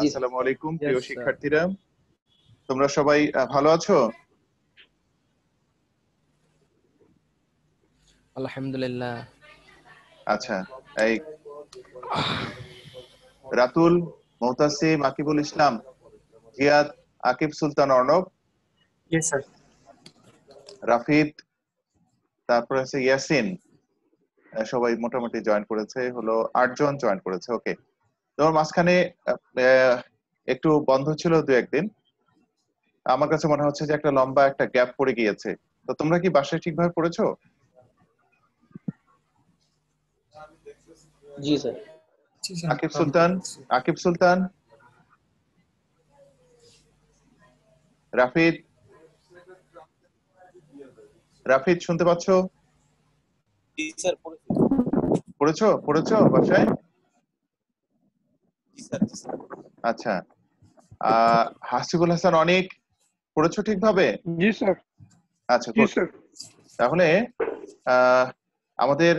জি আসসালামু আলাইকুম প্রিয় Yes, sir. শিক্ষার্থীরা, তোমরা সবাই ভালো আছো? আলহামদুলিল্লাহ। আচ্ছা, এই রাতুল, মুহতাসিম, আকিবুল ইসলাম, জিয়াদ, আকিব সুলতান অর্ণব, Yes, sir. রাফিদ, তারপর আছে ইয়াসিন, সবাই মোটামুটি জয়েন করেছে, হলো 8 জন জয়েন করেছে। ওকে, তোমার মাঝখানে আহ, একটু বন্ধ ছিল 2-1 দিন। আমার কাছে মনে হচ্ছে যে একটা লম্বা একটা গ্যাপ পড়ে গিয়েছে। তো তোমরা কি বাসায় ঠিকভাবে পড়েছো? জি স্যার। আকিব সুলতান, আকিব সুলতান, রাফিদ, রাফিদ শুনতে পাচ্ছ? জি স্যার, পড়েছো পড়েছো বাসায়? জি স্যার, জি স্যার। আচ্ছা, হাসিবুল হাসান অনেক পড়েছো ঠিকভাবে? জি স্যার। আচ্ছা, জি গুড। স্যার। তাহলে আমাদের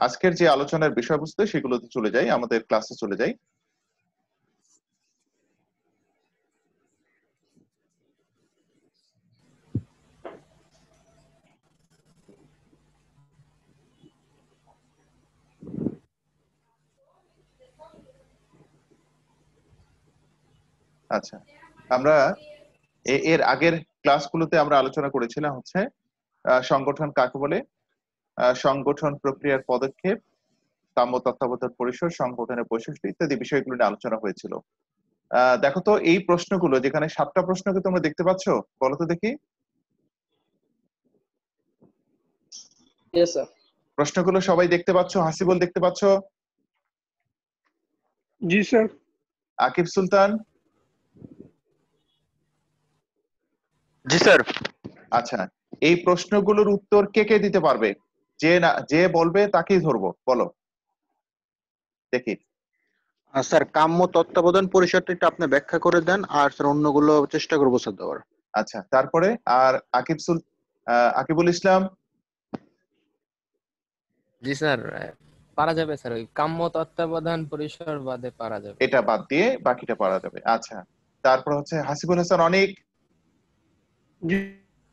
আজকের যে আলোচনার বিষয়বস্তু সেগুলোতে চলে যাই, আমাদের ক্লাসে চলে যাই। আচ্ছা, আমরা এর আগের ক্লাসগুলোতে আমরা আলোচনা করেছিলাম হচ্ছে সংগঠন কাকে বলে, সংগঠন প্রক্রিয়ার পদক্ষেপ, কাম্য তত্ত্বাবধান পরিসর, সংগঠনের বৈশিষ্ট্য ইত্যাদি বিষয়গুলো নিয়ে আলোচনা হয়েছিল। দেখো তো এই প্রশ্নগুলো, যেখানে 7টা প্রশ্নকে তোমরা দেখতে পাচ্ছ, বলো তো দেখি। Yes sir. প্রশ্নগুলো সবাই দেখতে পাচ্ছ? হাসিবুল দেখতে পাচ্ছ? জি স্যার। আকিব সুলতান? জি স্যার। আচ্ছা, এই প্রশ্নগুলোর উত্তর কে কে দিতে পারবে? যে বলবে তাকেই ধরবো, বলো দেখি। স্যার, কাম্য তত্ত্বাবধান পরিষদটা একটু আপনি ব্যাখ্যা করে দেন, আর স্যার অন্যগুলো চেষ্টা করবো স্যার দেওয়ার। আচ্ছা, তারপরে আর আকিবুল ইসলাম? জি স্যার, পারা যাবে স্যার, ওই কাম্য তত্ত্বাবধান পরিসর বাদে পারা যাবে। এটা বাদ দিয়ে বাকিটা পারা যাবে। আচ্ছা, তারপর হচ্ছে হাসিবুল হাসান অনেক?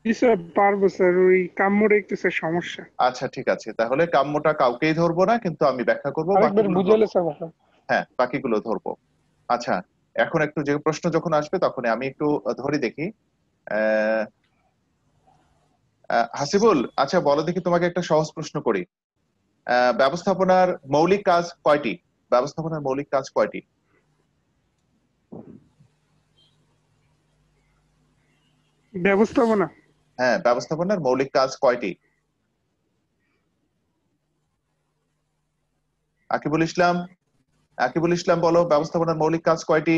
জি স্যার, পারবো স্যার। ওই কাম্যর একটু স্যার সমস্যা। আচ্ছা, ঠিক আছে, তাহলে কাম্যটা কাউকেই ধরবো না, কিন্তু আমি ব্যাখ্যা করবো, আরেকবার বাকিগুলো বুঝাইলে ধরবো। স্যার ভালো। হ্যাঁ, বাকিগুলো ধরবো। আচ্ছা, এখন একটু যে প্রশ্ন যখন আসবে তখন আমি একটু ধরে দেখি। আহ হাসিবুল, আচ্ছা বলো দেখি, তোমাকে একটা সহজ প্রশ্ন করি। ব্যবস্থাপনার মৌলিক কাজ কয়টি? ব্যবস্থাপনার মৌলিক কাজ কয়টি? ব্যবস্থাপনা? হ্যাঁ, ব্যবস্থাপনার মৌলিক কাজ কয়টি? আকিবুল ইসলাম, আকিবুল ইসলাম বলো, ব্যবস্থাপনার মৌলিক কাজ কয়টি?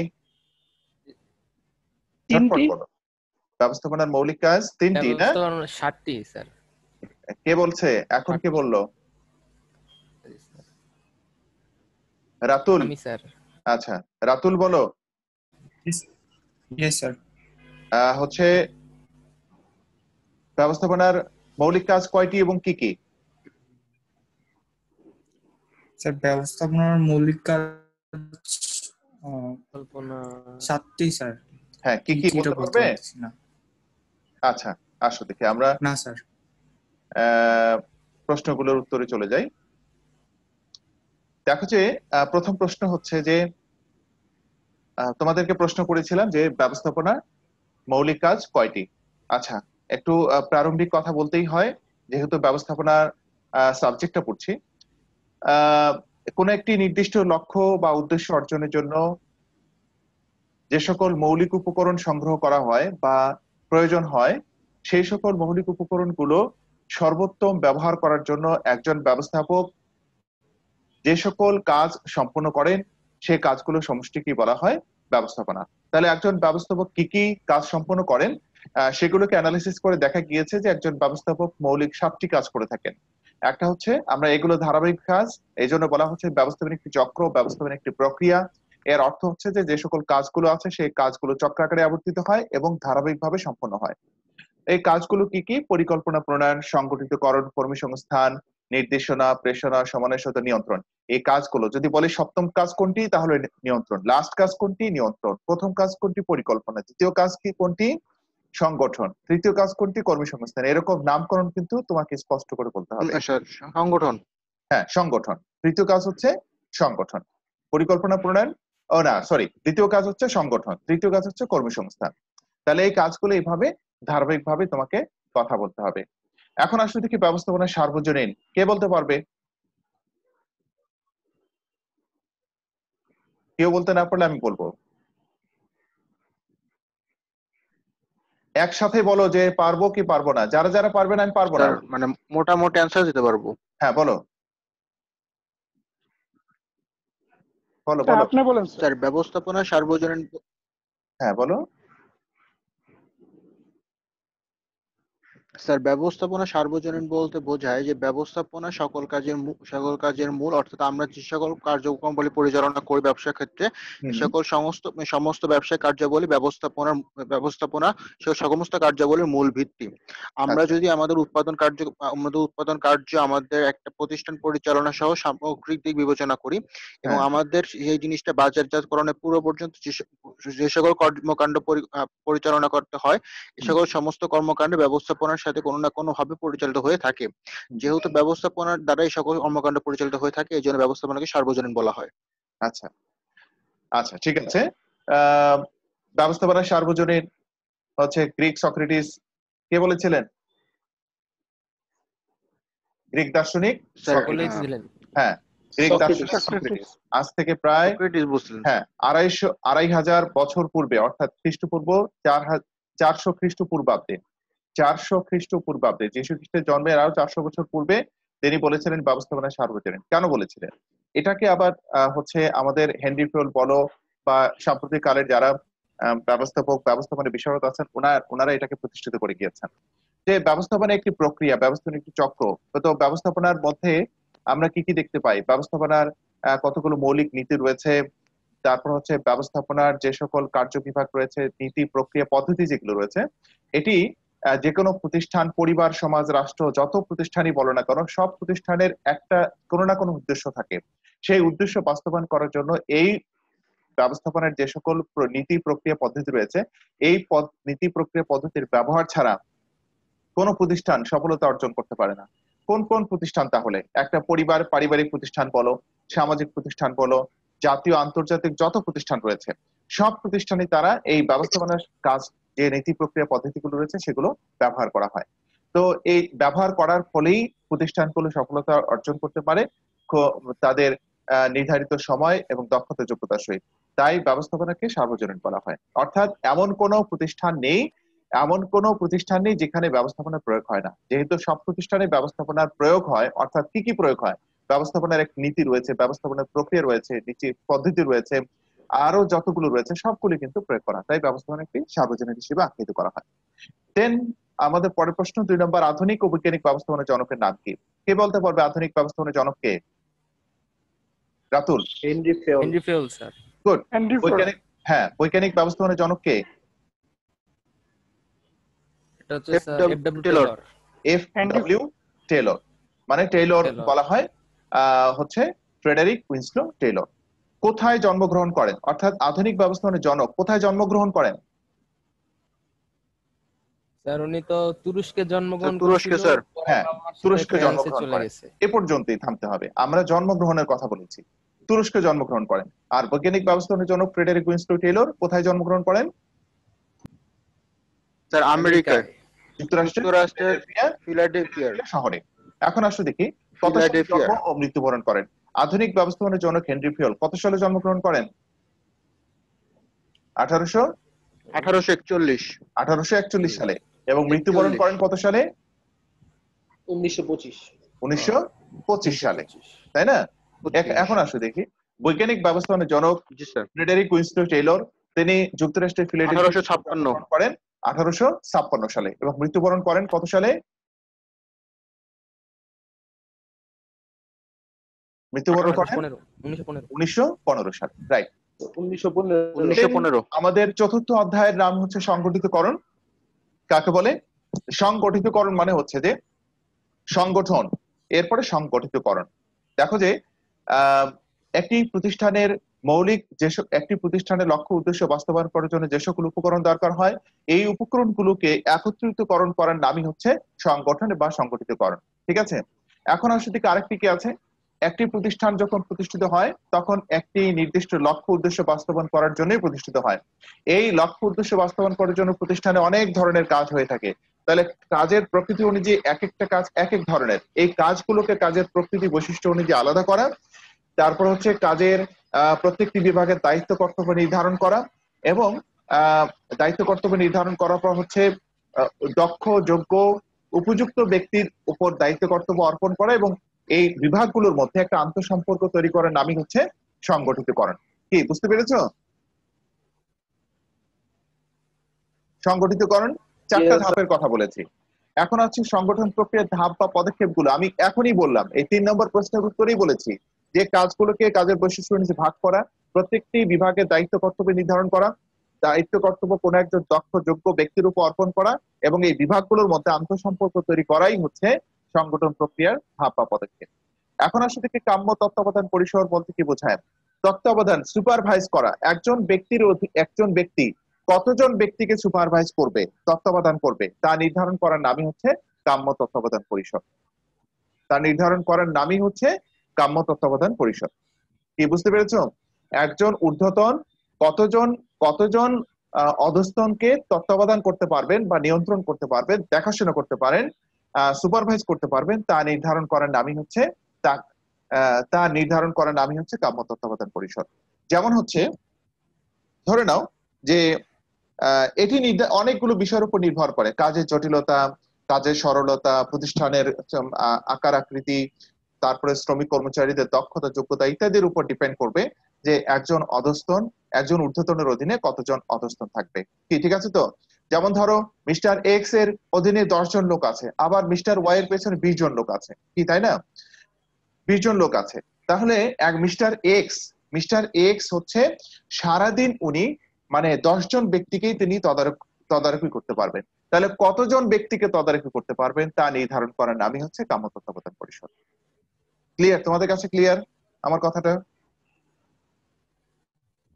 ঝটপট 3টি। বলো। ব্যবস্থাপনার মৌলিক কাজ 3টি না? ব্যবস্থাপনা 7টি স্যার। কে বলছে এখন? কে 7টি। বললো? রাতুল? আমি স্যার। আচ্ছা, রাতুল বলো। Yes sir. হচ্ছে ব্যবস্থাপনার মৌলিক কাজ কয়টি এবং কি কি? স্যার, ব্যবস্থাপনার মৌলিক কাজ কল্পনা 7টি স্যার। হ্যাঁ, কি কি বলতে পারবে? না। আচ্ছা, আসো দেখি আমরা না স্যার। প্রশ্নগুলোর উত্তরে চলে যাই। দেখো যে প্রথম প্রশ্ন হচ্ছে যে তোমাদেরকে প্রশ্ন করেছিলাম যে ব্যবস্থাপনা মৌলিক কাজ কয়টি। আচ্ছা, একটু প্রারম্ভিক কথা বলতেই হয়, যেহেতু ব্যবস্থাপনার সাবজেক্টটা পড়ছি। কোনো একটি নির্দিষ্ট লক্ষ্য বা উদ্দেশ্য অর্জনের জন্য যে সকল মৌলিক উপকরণ সংগ্রহ করা হয় বা প্রয়োজন হয়, সেই সকল মৌলিক উপকরণগুলো সর্বোত্তম ব্যবহার করার জন্য একজন ব্যবস্থাপক যে সকল কাজ সম্পন্ন করেন, সেই কাজগুলো সমষ্টিকে বলা হয় ব্যবস্থাপনা। তাহলে একজন ব্যবস্থাপক কি কি কাজ সম্পন্ন করেন, সেগুলোকে অ্যানালিসিস করে দেখা গিয়েছে যে একজন ব্যবস্থাপক মৌলিক 7টি কাজ করে থাকেন। একটা হচ্ছে, আমরা এগুলো ধারাবাহিক কাজ, এই জন্য বলা হচ্ছে ব্যবস্থাপনা একটি চক্র, ব্যবস্থাপনা একটি প্রক্রিয়া। এর অর্থ হচ্ছে যে যে সকল কাজগুলো আছে সেই কাজগুলো চক্রাকারে আবর্তিত হয় এবং ধারাবাহিকভাবে সম্পন্ন হয়। এই কাজগুলো কি কি? পরিকল্পনা প্রণয়ন, সংগঠিতকরণ, কর্মী সংস্থান, নির্দেশনা, প্রেরণা, সমন্বয়, সাথে নিয়ন্ত্রণ। এই কাজগুলো যদি বলি সপ্তম কাজ কোনটি, তাহলে নিয়ন্ত্রণ। লাস্ট কাজ কোনটি? নিয়ন্ত্রণ। প্রথম কাজ কোনটি? পরিকল্পনা। দ্বিতীয় কাজ কি কোনটি? সংগঠন। তৃতীয় কাজ কোনটি? কর্মসংস্থান। এরকম নামকরণ কিন্তু তোমাকে স্পষ্ট করে বলতে হবে। স্যার সংগঠন। হ্যাঁ, সংগঠন। তৃতীয় কাজ হচ্ছে সংগঠন। পরিকল্পনা প্রণয়ন, ও না সরি, দ্বিতীয় কাজ হচ্ছে সংগঠন, তৃতীয় কাজ হচ্ছে কর্মসংস্থান। তাহলে এই কাজগুলো এইভাবে ধারাবাহিকভাবে তোমাকে কথা বলতে হবে। এখন আসলে দেখি ব্যবস্থাপনা সার্বজনীন কে বলতে পারবে? কেউ বলতে না পারলে আমি বলবো। একসাথে বলো যে পারবো কি পারবো না। যারা যারা পারবে না আমি পারবো না। স্যার মানে মোটামুটি অ্যান্সার দিতে পারবো। হ্যাঁ বলো বলো স্যার বলো। আপনি বলেন স্যার। স্যার ব্যবস্থাপনা সার্বজনীন। হ্যাঁ বলো। স্যার ব্যবস্থাপনা সার্বজনীন বলতে বোঝায় যে ব্যবস্থাপনা সকল কাজের মূল, অর্থাৎ আমরা যে সকল কার্যক্রম পরিচালনা করি ব্যবসা ক্ষেত্রে, সকল সমস্ত ব্যবসায়িক কার্যাবলী ব্যবস্থাপনা সমস্ত কার্যাবলীর মূল ভিত্তি। আমরা যদি আমাদের উৎপাদন কার্য আমাদের একটা প্রতিষ্ঠান পরিচালনা সহ সামগ্রিক দিক বিবেচনা করি এবং আমাদের এই জিনিসটা বাজারজাতকরণের পূর্ব পর্যন্ত যে সকল কর্মকাণ্ড পরিচালনা করতে হয়, এ সকল সমস্ত কর্মকাণ্ড ব্যবস্থাপনার সাথে কোনো না কোনো ভাবে পরিচালিত হয়ে থাকে। যেহেতু ব্যবস্থাপনার দ্বারাই সকল কর্মকাণ্ড পরিচালিত হয়ে থাকে, এই জন্য ব্যবস্থাপনাকে সার্বজনীন বলা হয়। আচ্ছা আচ্ছা, ঠিক আছে। ব্যবস্থাপনা সার্বজনীন হচ্ছে গ্রিক সক্রেটিস কে বলেছিলেন? গ্রিক দার্শনিক সকলেই ছিলেন। হ্যাঁ, গ্রিক দার্শনিক সক্রেটিস। আজ থেকে প্রায় হ্যাঁ 2500 বছর পূর্বে, অর্থাৎ খ্রিস্টপূর্ব 400 খ্রিস্টপূর্বাব্দে 400 খ্রিস্টপূর্বাব্দে যীশু খ্রিস্টের জন্মের আরো 400 বছর পূর্বে তিনি বলেছিলেন ব্যবস্থাপনা সার্বজনীন। কেন বলেছিলেন? এটাকে আবার হচ্ছে আমাদের হেনরি ফিওল বলো বা সাম্প্রতিক কালের যারা ব্যবস্থাপনা বিশারদ আছেন ওনারা এটাকে প্রতিষ্ঠিত করে গিয়েছেন যে ব্যবস্থাপনা একটি প্রক্রিয়া, ব্যবস্থাপনা একটি চক্র। তো ব্যবস্থাপনার মধ্যে আমরা কি কি দেখতে পাই? ব্যবস্থাপনার কতগুলো মৌলিক নীতি রয়েছে, তারপর হচ্ছে ব্যবস্থাপনার যে সকল কার্য বিভাগ রয়েছে, নীতি, প্রক্রিয়া, পদ্ধতি যেগুলো রয়েছে, এটি যে কোনো প্রতিষ্ঠান, পরিবার, সমাজ, রাষ্ট্র, যত প্রতিষ্ঠানই বলো না কেন, সব প্রতিষ্ঠানের একটা কোনো না কোনো উদ্দেশ্য থাকে। সেই উদ্দেশ্য বাস্তবায়ন করার জন্য এই ব্যবস্থাপনার যে সকল নীতি, প্রক্রিয়া, পদ্ধতি রয়েছে, এই নীতি, প্রক্রিয়া, পদ্ধতির ব্যবহার ছাড়া কোনো প্রতিষ্ঠান সফলতা অর্জন করতে পারে না। কোন কোন প্রতিষ্ঠান? তাহলে একটা পরিবার, পারিবারিক প্রতিষ্ঠান বলো, সামাজিক প্রতিষ্ঠান বলো, জাতীয় আন্তর্জাতিক যত প্রতিষ্ঠান রয়েছে, সব প্রতিষ্ঠানে তারা এই ব্যবস্থাপনার কাজ, যে নীতি, প্রক্রিয়া, পদ্ধতিগুলো রয়েছে সেগুলো ব্যবহার করা হয়। তো এই ব্যবহার করার ফলেই প্রতিষ্ঠানগুলো সফলতা অর্জন করতে পারে তাদের নির্ধারিত সময় এবং দক্ষতা, যোগ্যতার সহিত। তাই ব্যবস্থাপনাকে সার্বজনীন বলা হয়। অর্থাৎ এমন কোনো প্রতিষ্ঠান নেই যেখানে ব্যবস্থাপনার প্রয়োগ হয় না। যেহেতু সব প্রতিষ্ঠানে ব্যবস্থাপনার প্রয়োগ হয়, অর্থাৎ কি কি প্রয়োগ হয়? ব্যবস্থাপনার এক নীতি রয়েছে, ব্যবস্থাপনার প্রক্রিয়া রয়েছে, নীতি, পদ্ধতি রয়েছে, আরো যতগুলো রয়েছে সবগুলো কিন্তু প্রয়োগ করা। তাই ব্যবস্থাপনা একটি সার্বজনীন হিসেবে আখ্যায়িত করা হয়। দেন আমাদের পরের প্রশ্ন 2 নম্বর, আধুনিক ও বৈজ্ঞানিক ব্যবস্থাপনার জনকের নাম কি? কে বলতে পারবে আধুনিক ব্যবস্থাপনার জনক কে? রাতুল। Henry ফিওল sir. গুড। বৈজ্ঞানিক ব্যবস্থাপনার জনক কে? এটা হচ্ছে sir FW Taylor. FW Taylor, মানে টেইলর বলা হয় হচ্ছে ফ্রেডারিক উইনস্লো টেইলর। কোথায় জন্মগ্রহণ করেন? অর্থাৎ আধুনিক ব্যবস্থাপনার জনক কোথায় জন্মগ্রহণ করেন? স্যার উনি তো তুরস্কে জন্মগ্রহণ করেছেন। তুরস্কে স্যার। হ্যাঁ, তুরস্কে জন্মগ্রহণ করেন। এ পর্যন্তই থামতে হবে। আমরা জন্মগ্রহণের কথা বলেছি। তুরস্কে জন্মগ্রহণ করেন। আর বৈজ্ঞানিক ব্যবস্থাপনার জনক ফ্রেডারিক উইনস্লো টেইলর কোথায় জন্মগ্রহণ করেন? স্যার আমেরিকায়, যুক্তরাষ্ট্রের ফিলাডেলফিয়া শহরে। এখন আসলে দেখি কত সালে জন্ম ও মৃত্যুবরণ করেন। আধুনিক ব্যবস্থাপনার জনক হেনরি ফিওল কত সালে জন্মগ্রহণ করেন? 1841 সালে। এবং মৃত্যুবরণ করেন কত সালে? 1925 সালে, তাই না? এখন আসলে দেখি বৈজ্ঞানিক ব্যবস্থাপনার জনক ফ্রেডারিক উইনস্লো টেইলর, তিনি যুক্তরাষ্ট্রের ফিলাডেলফিয়া করেন 1856 সালে এবং মৃত্যুবরণ করেন কত সালে? মৃত্যুবরণ করেন 1915 সালে। রাইট, 1915। আমাদের চতুর্থ অধ্যায়ের নাম হচ্ছে সংগঠিতকরণ। কাকে বলে? সংগঠিতকরণ মানে হচ্ছে যে সংগঠন, এরপরে সংগঠিতকরণ। দেখো যে একটি প্রতিষ্ঠানের মৌলিক একটি প্রতিষ্ঠানের লক্ষ্য উদ্দেশ্য বাস্তবায়ন করার জন্য যে সকল উপকরণ দরকার হয়, এই উপকরণগুলোকে একত্রিতকরণ করার নামই হচ্ছে সংগঠন বা সংগঠিতকরণ। ঠিক আছে, এখন আসলে থেকে আরেকটি কি আছে, একটি প্রতিষ্ঠান যখন প্রতিষ্ঠিত হয় তখন একটি নির্দিষ্ট লক্ষ্য উদ্দেশ্য বাস্তবায়ন করার জন্যই প্রতিষ্ঠিত হয়। এই লক্ষ্য উদ্দেশ্য বাস্তবায়ন করার জন্য প্রতিষ্ঠানে অনেক ধরনের কাজ হয়ে থাকে। তাহলে কাজের প্রকৃতি অনুযায়ী এক একটা কাজ এক এক ধরনের, এই কাজগুলোকে কাজের প্রকৃতি বৈশিষ্ট্য অনুযায়ী আলাদা করা, তারপর হচ্ছে কাজের প্রত্যেকটি বিভাগের দায়িত্ব কর্তব্য নির্ধারণ করা, এবং দায়িত্ব কর্তব্য নির্ধারণ করার পর হচ্ছে দক্ষ যোগ্য উপযুক্ত ব্যক্তির উপর দায়িত্ব কর্তব্য অর্পণ করা, এবং এই বিভাগগুলোর মধ্যে একটা আন্তঃসম্পর্ক তৈরি করার নামই হচ্ছে সংগঠিতকরণ। কি বুঝতে পেরেছো? সংগঠিতকরণ চারটা ধাপের কথা বলেছি। এখন হচ্ছে সংগঠন প্রক্রিয়ার ধাপ বা পদক্ষেপগুলো আমি এখনই বললাম, এই 3 নম্বর প্রশ্নের উত্তরেই বলেছি যে কাজগুলোকে কাজের বৈশিষ্ট্য অনুযায়ী ভাগ করা, প্রত্যেকটি বিভাগের দায়িত্ব কর্তব্য নির্ধারণ করা, দায়িত্ব কর্তব্য কোনো একজন দক্ষ যোগ্য ব্যক্তির উপর অর্পণ করা, এবং এই বিভাগগুলোর মধ্যে আন্তঃসম্পর্ক তৈরি করাই হচ্ছে সংগঠন প্রক্রিয়ার ধাপ বা পদক্ষেপ। এখন আসলে থেকে কাম্য তত্ত্বাবধান পরিসর বলতে কি বোঝায়? তত্ত্বাবধান সুপারভাইজ করা, একজন ব্যক্তি কতজন ব্যক্তিকে সুপারভাইজ করবে, তত্ত্বাবধান করবে, তা নির্ধারণ করার নামই হচ্ছে কাম্য তত্ত্বাবধান পরিষদ। তা নির্ধারণ করার নামই হচ্ছে কাম্য তত্ত্বাবধান পরিষদ। কি বুঝতে পেরেছো? একজন ঊর্ধ্বতন কতজন অধস্তনকে তত্ত্বাবধান করতে পারবেন বা নিয়ন্ত্রণ করতে পারবেন, দেখাশোনা করতে পারেন, সুপারভাইজ করতে পারবেন, তা নির্ধারণ করার নামই হচ্ছে কাম্য তত্ত্বাবধান পরিষদ। যেমন হচ্ছে ধরে নাও যে এটি অনেকগুলো বিষয়ের উপর নির্ভর করে, কাজের জটিলতা, কাজের সরলতা, প্রতিষ্ঠানের আকার আকৃতি, তারপরে শ্রমিক কর্মচারীদের দক্ষতা যোগ্যতা ইত্যাদির উপর ডিপেন্ড করবে যে একজন ঊর্ধ্বতনের অধীনে কতজন অধস্তন থাকবে। কি ঠিক আছে তো? যেমন ধরো মিস্টার এক্স এর অধীনে 10 জন লোক আছে, আবার মিস্টার ওয়াই এর পেছনে 20 জন লোক আছে, কি তাই না? 20 জন লোক আছে। তাহলে এক মিস্টার এক্স হচ্ছে সারাদিন উনি মানে 10 জন ব্যক্তিকেই তিনি তদারকি করতে পারবেন। তাহলে কতজন ব্যক্তিকে তদারকি করতে পারবেন তা নির্ধারণ করার নামই হচ্ছে কাম্য তত্ত্বাবধান পরিষদ। ক্লিয়ার? তোমাদের কাছে ক্লিয়ার আমার কথাটা?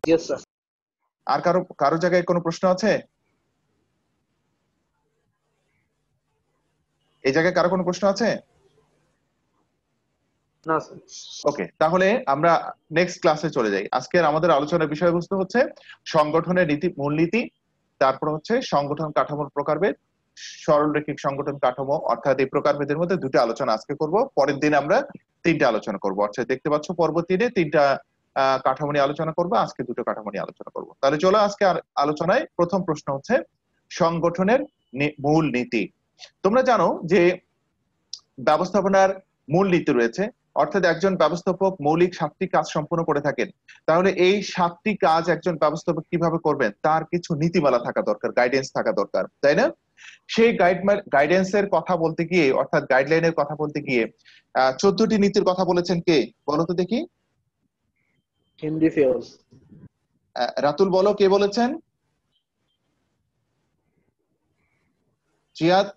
Yes sir. আর কারো জায়গায় কোনো প্রশ্ন আছে? এই জায়গায় কারো কোনো প্রশ্ন আছে? না স্যার। ওকে, তাহলে আমরা নেক্সট ক্লাসে চলে যাই। আজকের আমাদের আলোচনার বিষয়বস্তু হচ্ছে সংগঠনের মূলনীতি, তারপর হচ্ছে সংগঠন কাঠামোর প্রকারভেদ, সরলরৈখিক সংগঠন কাঠামো, অর্থাৎ এই প্রকারভেদের মধ্যে 2টা আলোচনা আজকে করব, পরের দিন আমরা 3টা আলোচনা করব। অর্থাৎ দেখতে পাচ্ছ পর্ব 3-এ 3টা কাঠামো নিয়ে আলোচনা করব, আজকে 2টো কাঠামো নিয়ে আলোচনা করব। তাহলে চলো আজকে আলোচনায় প্রথম প্রশ্ন হচ্ছে সংগঠনের মূল নীতি। তোমরা জানো যে ব্যবস্থাপনার মূল নীতি রয়েছে, অর্থাৎ একজন ব্যবস্থাপক মৌলিক 7টি কাজ সম্পন্ন করে থাকেন। তাহলে এই 7টি কাজ একজন ব্যবস্থাপক কিভাবে করবেন তার কিছু নীতিমালা থাকা দরকার, গাইডেন্স থাকা দরকার, তাই না? সেই গাইডেন্সের কথা বলতে গিয়ে, অর্থাৎ গাইডলাইনের কথা বলতে গিয়ে 14টি নীতির কথা বলেছেন কে বলো তো দেখি? হেনরি ফিওলস। রাতুল বলো কে বলেছেন? জিয়াদ?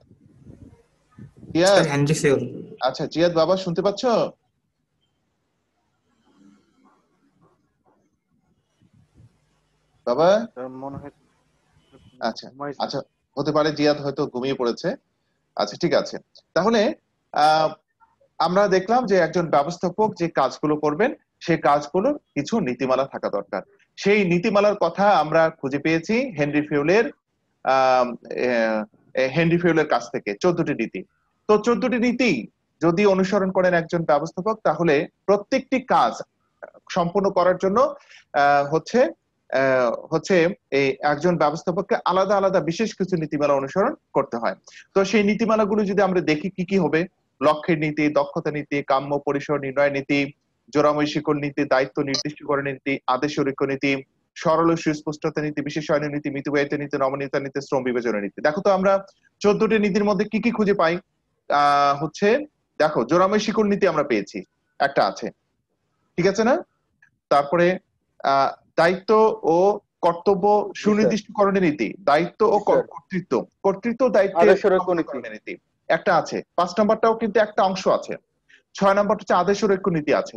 হেনরি ফিওল। আচ্ছা জিয়াদ বাবা শুনতে পাচ্ছ? বাবা মনে হয় আচ্ছা আচ্ছা, হতে পারে জিয়াদ হয়তো ঘুমিয়ে পড়েছে। আচ্ছা ঠিক আছে, তাহলে আমরা দেখলাম যে একজন ব্যবস্থাপক যে কাজগুলো করবেন সেই কাজগুলো কিছু নীতিমালা থাকা দরকার। সেই নীতিমালার কথা আমরা খুঁজে পেয়েছি হেনরি ফিউলের কাছ থেকে 14টি নীতি। তো 14টি নীতি যদি অনুসরণ করেন একজন ব্যবস্থাপক, তাহলে প্রত্যেকটি কাজ সম্পূর্ণ করার জন্য হচ্ছে এই একজন ব্যবস্থাপককে আলাদা আলাদা বিশেষ কিছু নীতিমালা অনুসরণ করতে হয়। তো সেই নীতিমালাগুলো যদি আমরা দেখি কি কি হবে: লক্ষ্যের নীতি, দক্ষতা নীতি, কাম্য পরিসর নির্ণয় নীতি, জোড়াময় শিকড় নীতি, দায়িত্ব নির্দিষ্টকরণ নীতি, আদেশ ঐক্য নীতি, সরল ও সুস্পষ্টতা নীতি, বিশেষায়ন নীতি, মিতব্যয়িত নীতি, নমনীয়তা নীতি, শ্রম বিবেচনা নীতি। দেখো তো আমরা 14টি নীতির মধ্যে কি কি খুঁজে পাই। হচ্ছে দেখো জোড়াময় শিকড় নীতি আমরা পেয়েছি, একটা আছে, ঠিক আছে না? তারপরে দায়িত্ব ও কর্তব্য সুনির্দিষ্টকরণের নীতি, দায়িত্ব ও কর্তৃত্ব দায়িত্বের নীতি একটা আছে। 5 নম্বরটাও কিন্তু একটা অংশ আছে। 6 নম্বর হচ্ছে আদেশের ঐক্য নীতি আছে,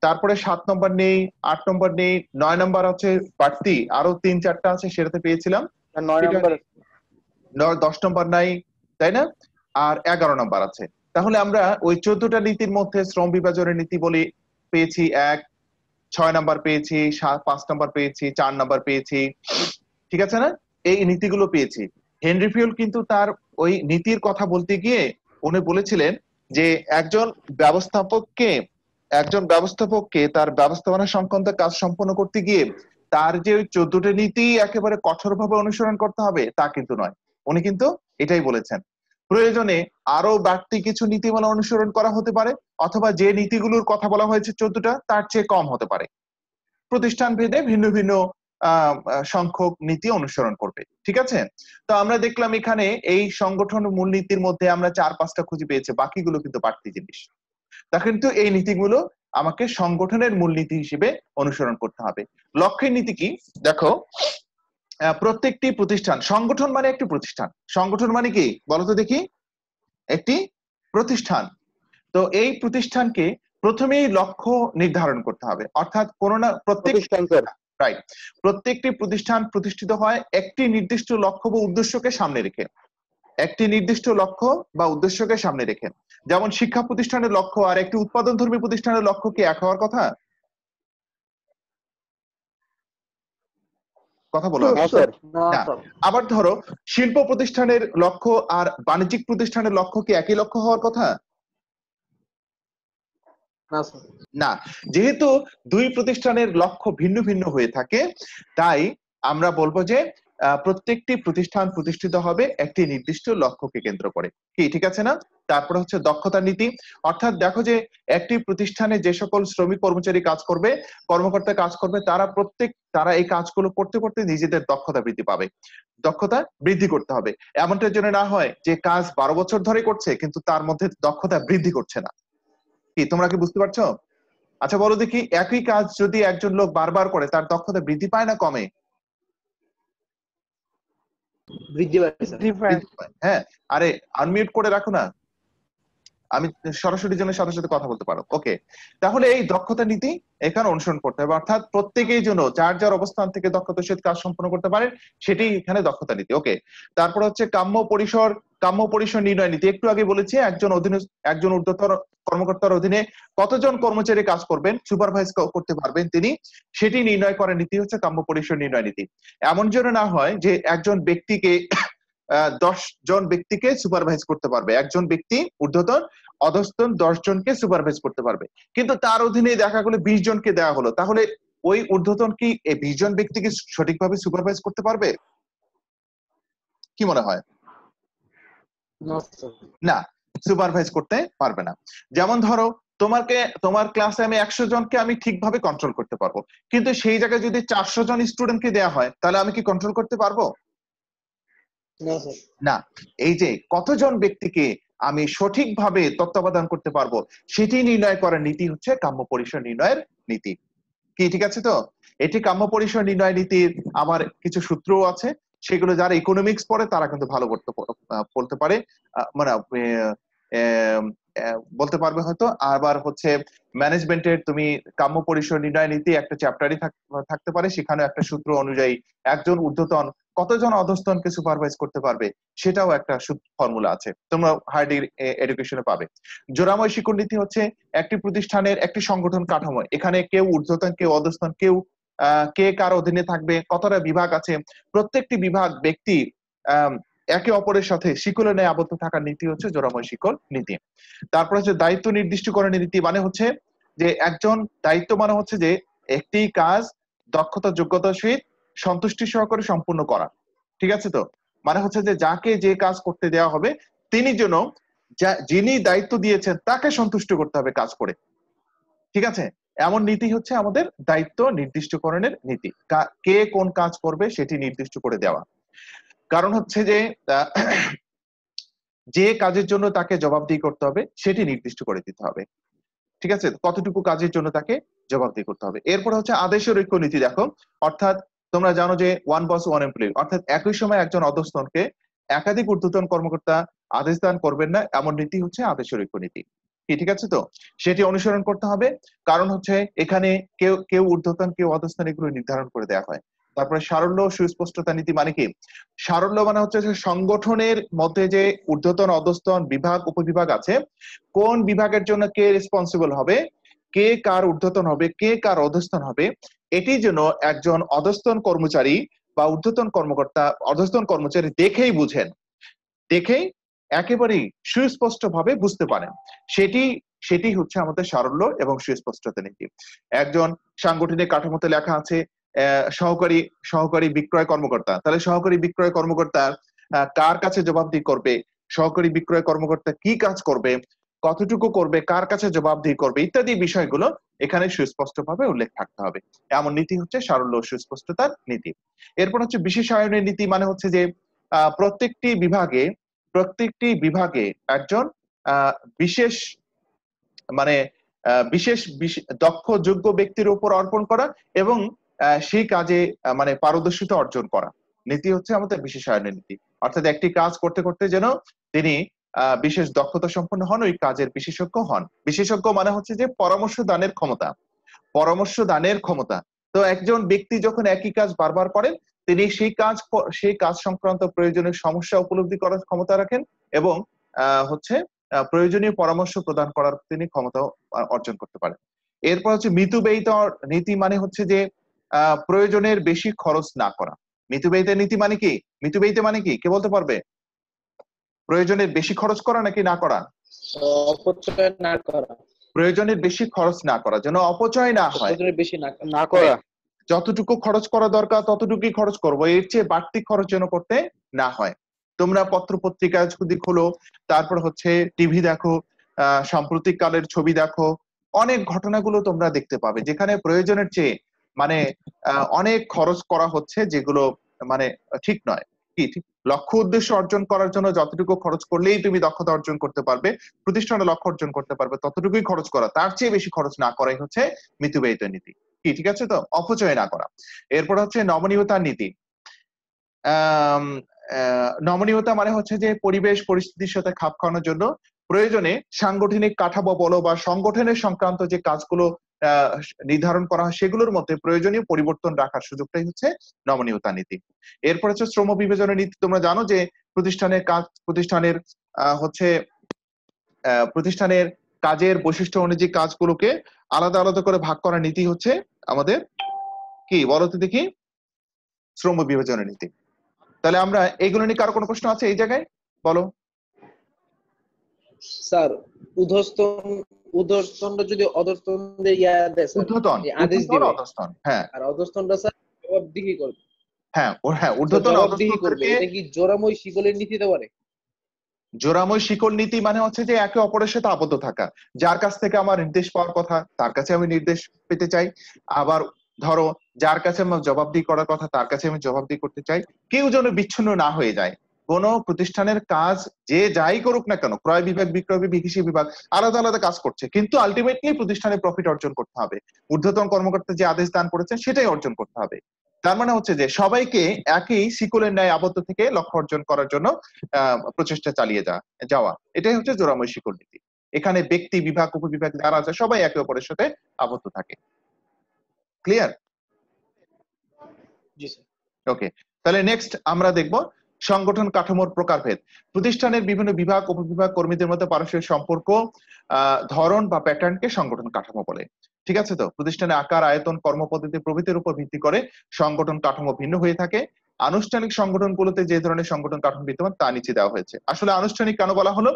তারপরে 7 নম্বর নেই, 8 নম্বর নেই, 9 নম্বর আছে বাড়তি আরো 3-4টা আছে সেটাতে পেয়েছিলাম, 9 সেটা নম্বর নেই। 10 নম্বর নাই, তাই না? আর 11 নম্বর আছে। তাহলে আমরা ওই 14টা নীতির মধ্যে শ্রম বিভাজনের নীতি বলি পেয়েছি 1, 6 নম্বর পেয়েছি, 5 নম্বর পেয়েছি, 4 নম্বর পেয়েছি, ঠিক আছে না? এই নীতিগুলো পেয়েছি। হেনরি ফিউল কিন্তু তার ওই নীতির কথা বলতে গিয়ে উনি বলেছিলেন যে একজন ব্যবস্থাপককে তার ব্যবস্থাপনা সংক্রান্ত কাজ সম্পন্ন করতে গিয়ে তার যে ওই 14টা নীতি একেবারে কঠোরভাবে অনুসরণ করতে হবে তা কিন্তু নয়। উনি কিন্তু এটাই বলেছেন, প্রয়োজনে আরো বাড়তি কিছু নীতিমালা অনুসরণ করা হতে পারে, অথবা যে নীতিগুলোর কথা বলা হয়েছে 14টা তার চেয়ে কম হতে পারে। প্রতিষ্ঠান ভেদে ভিন্ন ভিন্ন সংখ্যক নীতি অনুসরণ করবে, ঠিক আছে? তো আমরা দেখলাম এখানে এই সংগঠন মূলনীতির মধ্যে আমরা 4-5টা খুঁজে পেয়েছি, বাকিগুলো কিন্তু বাড়তি জিনিস। তা কিন্তু এই নীতিগুলো আমাকে সংগঠনের মূলনীতি হিসেবে অনুসরণ করতে হবে। লক্ষ্যের নীতি কি দেখো, প্রত্যেকটি প্রতিষ্ঠান, সংগঠন মানে একটি প্রতিষ্ঠান, সংগঠন মানে কি বলতো দেখি, একটি প্রতিষ্ঠান। তো এই প্রতিষ্ঠানকে প্রথমেই লক্ষ্য নির্ধারণ করতে হবে, অর্থাৎ কোন না রাইট, প্রত্যেকটি প্রতিষ্ঠান প্রতিষ্ঠিত হয় একটি নির্দিষ্ট লক্ষ্য বা উদ্দেশ্যকে সামনে রেখে, একটি নির্দিষ্ট লক্ষ্য বা উদ্দেশ্যকে সামনে রেখে। যেমন শিক্ষা প্রতিষ্ঠানের লক্ষ্য আর একটি উৎপাদনধর্মী প্রতিষ্ঠানের লক্ষ্য কি এক হওয়ার কথা? কথা বলো না। আবার ধরো শিল্প প্রতিষ্ঠানের লক্ষ্য আর বাণিজ্যিক প্রতিষ্ঠানের লক্ষ্য কি একই লক্ষ্য হওয়ার কথা? না, যেহেতু দুই প্রতিষ্ঠানের লক্ষ্য ভিন্ন ভিন্ন হয়ে থাকে, তাই আমরা বলবো যে প্রত্যেকটি প্রতিষ্ঠান প্রতিষ্ঠিত হবে একটি নির্দিষ্ট লক্ষ্যকে কেন্দ্র করে, কি ঠিক আছে না? তারপরে হচ্ছে দক্ষতা নীতি, অর্থাৎ দেখো যে একটি প্রতিষ্ঠানে যে সকল শ্রমিক কর্মচারী কাজ করবে, কর্মকর্তা কাজ করবে, তারা এই কাজগুলো করতে করতে নিজেদের দক্ষতা বৃদ্ধি পাবে। দক্ষতা বৃদ্ধি করতে হবে, এমনটার জন্য না হয় যে কাজ 12 বছর ধরে করছে কিন্তু তার মধ্যে দক্ষতা বৃদ্ধি করছে না। কি তোমরা কি বুঝতে পারছো? আচ্ছা বলো দেখি, একই কাজ যদি একজন লোক বারবার করে তার দক্ষতা বৃদ্ধি পায় না কমে? বৃদ্ধি পায়। হ্যাঁ, আরে আনমিউট করে রাখো না, আমি সরাসরি জন্য সাথে সাথে কথা বলতে পারো। ওকে, তাহলে এই দক্ষতা নীতি এখানে অনুসরণ করতে হবে, অর্থাৎ প্রত্যেকের জন্য যার যার অবস্থান থেকে দক্ষতার সহিত কাজ সম্পন্ন করতে পারে সেটি এখানে দক্ষতা নীতি। ওকে, তারপর হচ্ছে কাম্য পরিসর নির্ণয় নীতি। একটু আগে বলেছি একজন ঊর্ধ্বতর কর্মকর্তার অধীনে কতজন কর্মচারী কাজ করবেন, সুপারভাইজ করতে পারবেন তিনি, সেটি নির্ণয় করার নীতি হচ্ছে কাম্য পরিসর নির্ণয় নীতি। এমন যেন না হয় যে একজন ব্যক্তিকে 10 জন ব্যক্তিকে সুপারভাইজ করতে পারবে, একজন ব্যক্তি ঊর্ধ্বতন অধস্তন 10 জনকে সুপারভাইজ করতে পারবে, কিন্তু তার অধীনে দেখা গেলো 20 জনকে দেওয়া হলো, তাহলে ওই ঊর্ধ্বতন কি এই 20 জন ব্যক্তিকে সঠিকভাবে সুপারভাইজ করতে পারবে? কি মনে হয়? না, সুপারভাইজ করতে পারবে না। যেমন ধরো তোমার ক্লাসে আমি 100 জনকে আমি ঠিকভাবে কন্ট্রোল করতে পারবো, কিন্তু সেই জায়গায় যদি 400 জন স্টুডেন্টকে দেওয়া হয় তাহলে আমি কি কন্ট্রোল করতে পারবো? না। এই যে কতজন ব্যক্তিকে আমি সঠিকভাবে তত্ত্বাবধান করতে পারবো সেটি নির্ণয় করার নীতি হচ্ছে কাম্য পরিসর নির্ণয়ের নীতি। কি ঠিক আছে? তো এটি কাম্য পরিসর নির্ণয় নীতির আমার কিছু সূত্রও আছে, সেগুলো যারা ইকোনমিক্স পড়ে তারা কিন্তু ভালো বলতে পারে, মানে বলতে পারবে হয়তো। আবার হচ্ছে ম্যানেজমেন্টের তুমি কাম্য পরিসর নির্ণয় নীতি একটা চ্যাপ্টারই থাকতে পারে, সেখানে একটা সূত্র অনুযায়ী একজন ঊর্ধ্বতন কতজন অধস্তনকে সুপারভাইজ করতে পারবে সেটাও একটা ফর্মুলা আছে, তোমরা হায়ার এডুকেশনে পাবে। জোড়াময় শিক্ষণ নীতি হচ্ছে একটি প্রতিষ্ঠানের একটি সংগঠন কাঠামো, এখানে কেউ ঊর্ধ্বতন কেউ অধস্তন, কেউ কে কার অধীনে থাকবে, কতটা বিভাগ আছে, প্রত্যেকটি বিভাগ ব্যক্তি একে অপরের সাথে শিকলে ন্যায় আবদ্ধ থাকার নীতি হচ্ছে জোড়াময় শিকল নীতি। তারপর হচ্ছে দায়িত্ব নির্দিষ্টকরণের নীতি, মানে হচ্ছে যে একজন দায়িত্ব মানে হচ্ছে যে একটি কাজ দক্ষতা যোগ্যতার সহিত সন্তুষ্টি সহকারে সম্পূর্ণ করা, ঠিক আছে? তো মানে হচ্ছে যে যাকে যে কাজ করতে দেওয়া হবে তিনি যেন যিনি দায়িত্ব দিয়েছেন তাকে সন্তুষ্ট করতে হবে কাজ করে, ঠিক আছে? এমন নীতি হচ্ছে আমাদের দায়িত্ব নির্দিষ্টকরণের নীতি, কে কোন কাজ করবে সেটি নির্দিষ্ট করে দেওয়া। কারণ হচ্ছে যে কাজের জন্য তাকে জবাবদিহি করতে হবে সেটি নির্দিষ্ট করে দিতে হবে, ঠিক আছে? কতটুকু কাজের জন্য তাকে জবাবদিহি করতে হবে। এরপর হচ্ছে আদেশের ঐক্য নীতি। দেখো, অর্থাৎ তোমরা জানো যে ওয়ান বস ওয়ান এমপ্লয়ি, অর্থাৎ একই সময় একজন অধস্তনকে একাধিক ঊর্ধ্বতন কর্মকর্তা আদেশ দান করবেন না, এমন নীতি হচ্ছে আদেশের ঐক্য নীতি, কি ঠিক আছে তো? সেটি অনুসরণ করতে হবে, কারণ হচ্ছে এখানে কেউ কেউ ঊর্ধ্বতন কেউ অধস্তন এগুলো নির্ধারণ করে দেওয়া হয়। তারপরে সারল্য ও সুস্পষ্টতা নীতি মানে কি? সারল্য মানে হচ্ছে যে সংগঠনের মধ্যে যে ঊর্ধ্বতন অধস্তন বিভাগ উপবিভাগ আছে, কোন বিভাগের জন্য কে রেসপন্সিবল হবে, কে কার ঊর্ধ্বতন হবে, কে কার অধস্তন হবে, এটি যেন একজন অধস্তন কর্মচারী বা ঊর্ধ্বতন কর্মকর্তা অধস্তন কর্মচারী দেখেই বুঝেন, দেখেই একেবারেই সুস্পষ্ট ভাবে বুঝতে পারেন, সেটি হচ্ছে আমাদের সারল্য এবং সুস্পষ্টতা নীতি। একজন সাংগঠনিক কাঠামোতে লেখা আছে সহকারী বিক্রয় কর্মকর্তা, তাহলে সহকারী বিক্রয় কর্মকর্তা কার কাছে জবাবদিহি করবে, সহকারী বিক্রয় কর্মকর্তা কি কাজ করবে, কতটুকু করবে, কার কাছে জবাবদিহি করবে, ইত্যাদি বিষয়গুলো এখানে সুস্পষ্টভাবে উল্লেখ থাকতে হবে। এমন নীতি হচ্ছে সারল্য ও সুস্পষ্টতার নীতি। এরপর হচ্ছে বিশেষায়নের নীতি, মানে হচ্ছে যে প্রত্যেকটি বিভাগে একজন বিশেষ মানে বিশেষ দক্ষ যোগ্য ব্যক্তির উপর অর্পণ করা এবং সেই কাজে মানে পারদর্শিতা অর্জন করা নীতি হচ্ছে আমাদের বিশেষায়নের নীতি। অর্থাৎ একটি কাজ করতে করতে যেন তিনি বিশেষ দক্ষতা সম্পন্ন হন, ওই কাজের বিশেষজ্ঞ হন। বিশেষজ্ঞ মানে হচ্ছে যে পরামর্শ দানের ক্ষমতা। তো একজন ব্যক্তি যখন একই কাজ বারবার করেন, তিনি সেই কাজ সংক্রান্ত প্রয়োজনীয় সমস্যা উপলব্ধি করার ক্ষমতা রাখেন এবং হচ্ছে প্রয়োজনীয় পরামর্শ প্রদান করার তিনি ক্ষমতা অর্জন করতে পারেন। এরপর হচ্ছে মিতব্যয়িত নীতি, মানে হচ্ছে যে প্রয়োজনের বেশি খরচ না করা। মিতব্যয়িত নীতি মানে কি? মিতব্যয়িত মানে কি, কে বলতে পারবে? প্রয়োজনের বেশি খরচ করা নাকি না করা? অপচয় না করা। প্রয়োজনের বেশি খরচ না করা, যেন অপচয় না হয়, বেশি না করা। যতটুকু খরচ করা দরকার ততটুকুই খরচ করবো, এর চেয়ে বাড়তি খরচ যেন করতে না হয়। তোমরা পত্র পত্রিকা যদি খোলো, তারপর হচ্ছে টিভি দেখো, সাম্প্রতিক কালের ছবি দেখো, অনেক ঘটনাগুলো তোমরা দেখতে পাবে যেখানে প্রয়োজনের চেয়ে মানে অনেক খরচ করা হচ্ছে, যেগুলো মানে ঠিক নয়। কি ঠিক লক্ষ্য উদ্দেশ্য অর্জন করার জন্য যতটুকু খরচ করলেই তুমি দক্ষতা অর্জন করতে পারবে, প্রতিষ্ঠানে লক্ষ্য অর্জন করতে পারবে, ততটুকুই খরচ করা, তার চেয়ে বেশি খরচ না করাই হচ্ছে মিতব্যয়িত নীতি। কি ঠিক আছে তো? অপচয় না করা। এরপর হচ্ছে নমনীয়তার নীতি। নমনীয়তা মানে হচ্ছে যে পরিবেশ পরিস্থিতির সাথে খাপ খাওয়ানোর জন্য প্রয়োজনে সাংগঠনিক কাঠামো বলো বা সংগঠনের সংক্রান্ত যে কাজগুলো নির্ধারণ করা হয়, সেগুলোর মধ্যে প্রয়োজনীয় পরিবর্তন রাখার সুযোগটাই হচ্ছে নমনীয়তা নীতি। এরপর হচ্ছে শ্রম বিভাজনের নীতি। তোমরা জানো যে প্রতিষ্ঠানের কাজের বৈশিষ্ট্য অনুযায়ী কাজগুলোকে আলাদা আলাদা করে ভাগ করার নীতি হচ্ছে আমাদের কি, বলো তো দেখি? শ্রম বিভাজনের নীতি। তাহলে আমরা এইগুলো নিয়ে কারো কোনো প্রশ্ন আছে এই জায়গায়? বলো। স্যার ঊর্ধ্বতনটা যদি অধস্তনদের আদেশ দিবে, অধস্তন, হ্যাঁ, আর অধস্তনটা স্যার জবাবদিহি করবে। হ্যাঁ ঊর্ধ্বতন জবাবদিহি করবে, এটা কি জোড়াময় শিকলের নীতিতে পারে? জোড়াময় শিকল নীতি মানে হচ্ছে যে একে অপরের সাথে আবদ্ধ থাকা। যার কাছ থেকে আমার নির্দেশ পাওয়ার কথা তার কাছে আমি নির্দেশ পেতে চাই, আবার ধরো যার কাছে আমার জবাবদিহি করার কথা তার কাছে আমি জবাবদিহি করতে চাই। কেউ যেন বিচ্ছিন্ন না হয়ে যায়। কোন প্রতিষ্ঠানের কাজ যে যাই করুক না কেন, ক্রয় বিভাগ, বিক্রয় বিভাগ, হিসাব বিভাগ আলাদা আলাদা কাজ করছে, কিন্তু আলটিমেটলি প্রতিষ্ঠানে প্রফিট অর্জন করতে হবে। ঊর্ধ্বতন কর্মকর্তা যে আদেশ দান করেছেন সেটাই অর্জন করতে হবে। তার মানে হচ্ছে যে সবাইকে একই শিকলের ন্যায় আবদ্ধ থেকে লক্ষ্য অর্জন করার জন্য প্রচেষ্টা চালিয়ে যাওয়া, এটাই হচ্ছে জোড়াময় শিকল নীতি। এখানে ব্যক্তি, বিভাগ, উপবিভাগ যারা আছে সবাই একে অপরের সাথে আবদ্ধ থাকে। ক্লিয়ার? জি স্যার। ওকে, তাহলে নেক্সট আমরা দেখব সংগঠন কাঠামোর প্রকারভেদ। প্রতিষ্ঠানের বিভিন্ন বিভাগ, উপবিভাগ, কর্মীদের মধ্যে পারস্পরিক সম্পর্ক, ধরন বা প্যাটার্নকে সংগঠন কাঠামো বলে। ঠিক আছে তো? প্রতিষ্ঠানের আকার, আয়তন, কর্মপদ্ধতি প্রভৃতির উপর ভিত্তি করে সংগঠন কাঠামো ভিন্ন হয়ে থাকে। আনুষ্ঠানিক সংগঠনগুলোতে যে ধরনের সংগঠন কাঠামো বিদ্যমান তা নিচে দেওয়া হয়েছে। আসলে আনুষ্ঠানিক কেন বলা হলো?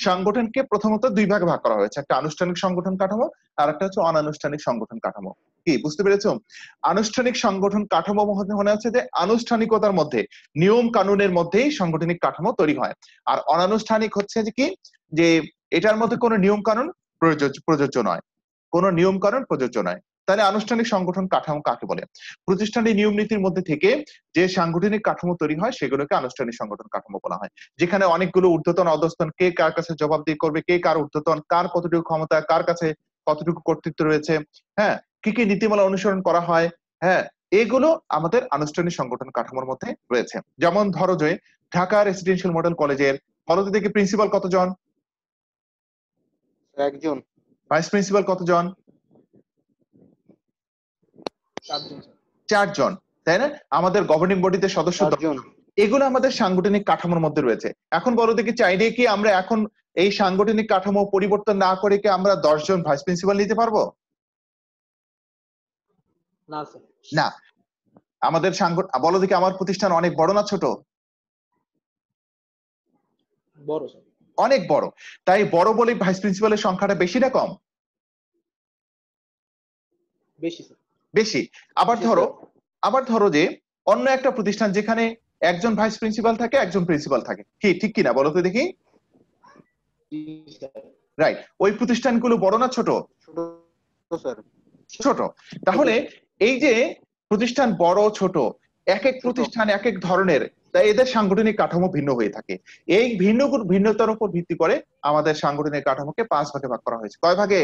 সংগঠনকে প্রথমত দুই ভাগে ভাগ করা হয়েছে, একটা আনুষ্ঠানিক সংগঠন কাঠামো আর একটা হচ্ছে অনানুষ্ঠানিক সংগঠন কাঠামো। কি বুঝতে পেরেছো? আনুষ্ঠানিক সংগঠন কাঠামো মনে হচ্ছে যে আনুষ্ঠানিকতার মধ্যে, নিয়ম কানুনের মধ্যেই সাংগঠনিক কাঠামো তৈরি হয়। আর অনানুষ্ঠানিক হচ্ছে যে কি, যে এটার মধ্যে কোনো নিয়ম কানুন প্রযোজ্য নয়, কোনো নিয়ম কানুন প্রযোজ্য নয়। তাহলে আনুষ্ঠানিক সংগঠন কাঠামো কাকে বলে? প্রতিষ্ঠানের নিয়ম নীতির মধ্যে থেকে যে সাংগঠনিক কাঠামো তৈরি হয় সেগুলোকে আনুষ্ঠানিক সংগঠন কাঠামো বলা হয়। যেখানে অনেকগুলো ঊর্ধ্বতন অধস্তন, কে কার কাছে জবাবদিহি করবে, কে কার ঊর্ধ্বতন, কার কতটুকু ক্ষমতা, কার কাছে কতটুকু কর্তৃত্ব রয়েছে, হ্যাঁ, কি কি নীতিমালা অনুসরণ করা হয়, হ্যাঁ, এগুলো আমাদের আনুষ্ঠানিক সংগঠন কাঠামোর মধ্যে রয়েছে। যেমন ধরো যে ঢাকা রেসিডেন্সিয়াল মডেল কলেজের ফলতে থেকে প্রিন্সিপাল কতজন? একজন। ভাইস প্রিন্সিপাল কতজন? 4 জন, তাই না? আমাদের গভর্নিং বডিতে সদস্য 4 জন। এগুলো আমাদের সাংগঠনিক কাঠামোর মধ্যে রয়েছে। এখন বলো দেখি, চাইলে কি আমরা এখন এই সাংগঠনিক কাঠামো পরিবর্তন না করে কি আমরা 10 জন ভাইস প্রিন্সিপাল নিতে পারবো? না স্যার। না। আমাদের বলো দেখি, আমার প্রতিষ্ঠান অনেক বড় না ছোট? বড় স্যার। অনেক বড়। তাই বড় বলে ভাইস প্রিন্সিপালের সংখ্যাটা বেশি না কম? বেশি স্যার। বেশি। আবার ধরো যে অন্য একটা প্রতিষ্ঠান যেখানে একজন ভাইস প্রিন্সিপাল থাকে, একজন প্রিন্সিপাল থাকে, কি ঠিক কিনা বলো তো দেখি? রাইট। ওই প্রতিষ্ঠানগুলো বড় না ছোট? ছোট। তাহলে এই যে প্রতিষ্ঠান বড় ছোট, এক এক প্রতিষ্ঠান এক এক ধরনের, তাই এদের সাংগঠনিক কাঠামো ভিন্ন হয়ে থাকে। এই ভিন্নতার উপর ভিত্তি করে আমাদের সাংগঠনিক কাঠামোকে 5 ভাগে ভাগ করা হয়েছে। কয় ভাগে?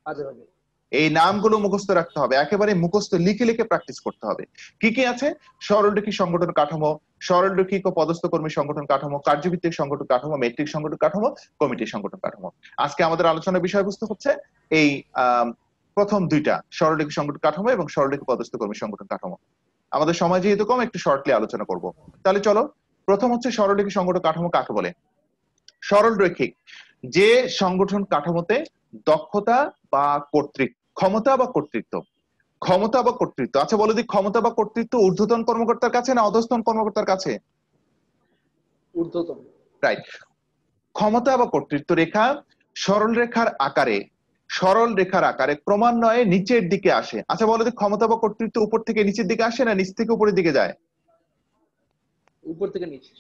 5 ভাগে। এই নামগুলো মুখস্থ রাখতে হবে, একেবারে মুখস্থ লিখে লিখে প্র্যাকটিস করতে হবে। কি কি আছে? সরলরেখী সংগঠন কাঠামো, সরলরৈখিক ও পদস্থ কর্মী সংগঠন কাঠামো, কার্যভিত্তিক সংগঠন কাঠামো, মেট্রিক সংগঠন কাঠামো, কমিটি সংগঠন কাঠামো। আজকে আমাদের আলোচনার বিষয়বস্তু হচ্ছে এই প্রথম দুইটা, সরলরৈখিক সংগঠন কাঠামো এবং সরলরৈখিক পদস্থ কর্মী সংগঠন কাঠামো। আমাদের সময় যেহেতু কম, একটু শর্টলি আলোচনা করব। তাহলে চলো, প্রথম হচ্ছে সরলরৈখিক সংগঠন কাঠামো কাকে বলে? সরলরৈখিক যে সংগঠন কাঠামোতে দক্ষতা বা কর্তৃত্ব, ক্ষমতা বা কর্তৃত্ব, আচ্ছা বলো দিক, ক্ষমতা বা কর্তৃত্ব ঊর্ধ্বতন কর্মকর্তার কাছে না অধস্তন কর্মকর্তার কাছে? ঊর্ধ্বতন। রাইট। ক্ষমতা বা কর্তৃত্ব রেখা সরল রেখার আকারে ক্রমান্বয়ে নিচের দিকে আসে। আচ্ছা বলো দিক, ক্ষমতা বা কর্তৃত্ব উপর থেকে নিচের দিকে আসে না নিচ থেকে উপরের দিকে যায়? উপর থেকে নিচে।